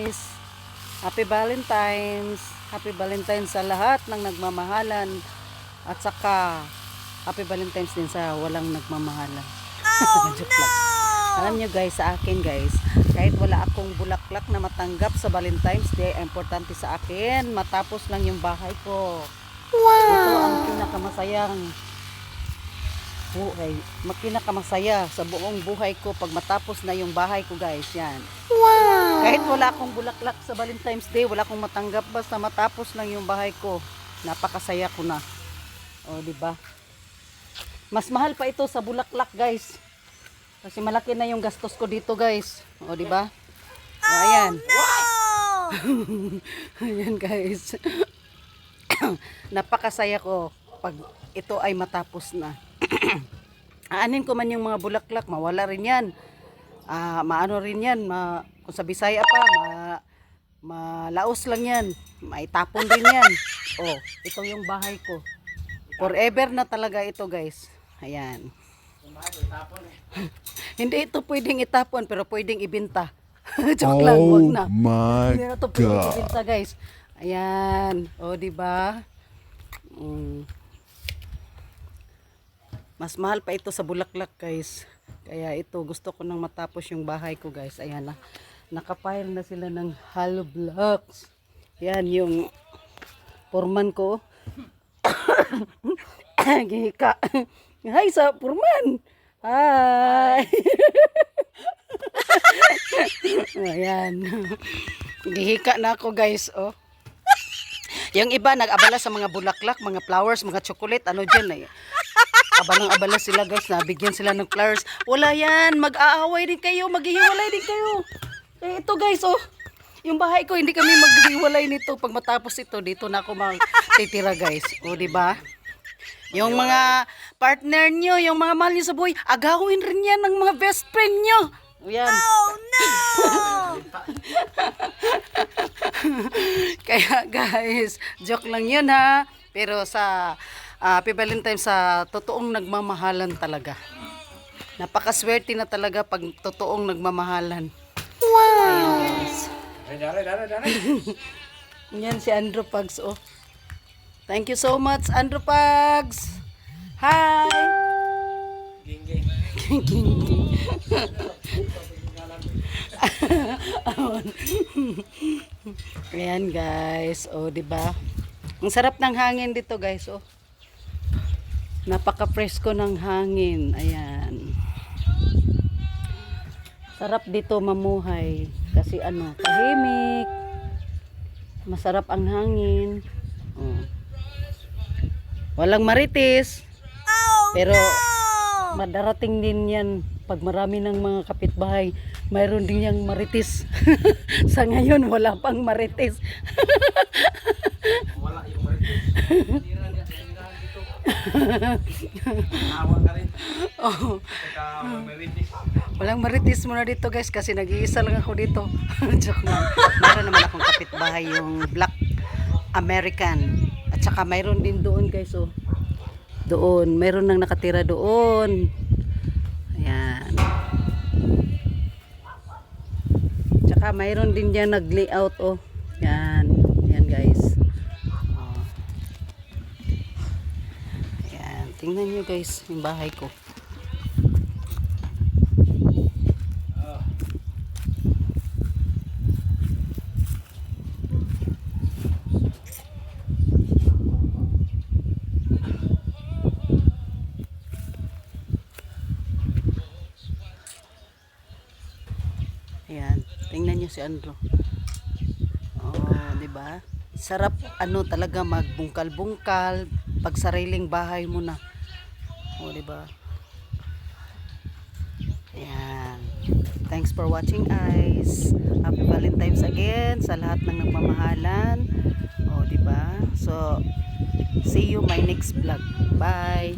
guys. Happy Valentine's. Happy Valentine's sa lahat ng nagmamahalan. At saka, Happy Valentine's din sa walang nagmamahalan. Joke lang. Alam nyo guys, sa akin guys, kahit wala akong bulaklak na matanggap sa Valentine's Day, importante sa akin, matapos lang yung bahay ko. Wow! Ito ang pinakamasayang buhay. Pinakamasaya sa buong buhay ko pag matapos na yung bahay ko guys. Yan. Wow! Kahit wala akong bulaklak sa Valentine's Day, wala akong matanggap, basta matapos lang yung bahay ko, napakasaya ko na. O, diba? Mas mahal pa ito sa bulaklak guys. Kasi malaki na yung gastos ko dito guys. O, diba? O, ayan. Wow! Ayan guys. Napakasaya ko pag ito ay matapos na. Aanin ko man yung mga bulaklak, mawala rin yan. Maano rin yan, kung sa Bisaya pa, malaos lang yan. Maitapon din yan. Oh, ito yung bahay ko. Forever na talaga ito guys. Ayan. Hindi ito pwedeng itapon, pero pwedeng ibenta. Joke lang, wag na. Hindi na ito pwedeng ibenta guys. Ayan. O, diba? Mas mahal pa ito sa bulaklak guys. Kaya ito, gusto ko nang matapos yung bahay ko guys. Ayan na. Nakapile na sila ng hollow blocks. Yan yung foreman ko. Gihika. Hi sa foreman. Hi. Ayan. Gihika na ako guys. Oh. Yung iba nag-abala sa mga bulaklak, mga flowers, mga chocolate, ano dyan eh. Abalang-abala sila guys, nabigyan sila ng flowers. Wala yan, mag-aaway din kayo, maghihiwalay din kayo. Eh, ito guys, oh. Yung bahay ko, hindi kami maghihiwalay nito. Pag matapos ito, dito na ako magtitira guys. O, diba? Yung mga partner nyo, yung mga mahal nyo sa buhay, agawin rin yan ng mga best friend nyo. Yan. Oh, no! Kaya guys, joke lang yun ha. Pero sa Happy Valentine's sa totoong nagmamahalan talaga. Napakaswerte na talaga pag totoong nagmamahalan. Wow! Ayan guys. Yan si Andrew Pugs oh. Thank you so much Andrew Pugs. Hi! Ging ging. Ging ging. Ayan guys, oh, diba? Ang sarap ng hangin dito guys, oh. Napaka-presko ng hangin. Ayan. Sarap dito mamuhay kasi ano, tahimik. Masarap ang hangin. Oh. Walang maritis. Pero madarating din 'yan pag marami ng mga kapitbahay. Mayroon din yang maritis. Sa ngayon wala pang maritis. Wala yung maritis. Oh. Walang maritis muna dito guys kasi nag-iisa lang ako dito. Joke lang. Meron naman akong kapitbahay yung Black American. At saka mayroon din doon guys oh. Doon, mayroon nang nakatira doon. Ayan. Tsaka mayroon din diyan nag-layout oh. Yan. Yan guys. Oh. Ayan, tingnan niyo guys yung bahay ko. Ayan, tingnan niyo si Andrew. Oh, 'di ba? Sarap ano talaga magbungkal-bungkal pag sariling bahay mo na. Oh, 'di ba? Ayan. Thanks for watching guys. Happy Valentine's again sa lahat ng nagmamahalan. Oh, 'di ba? So, see you my next vlog. Bye.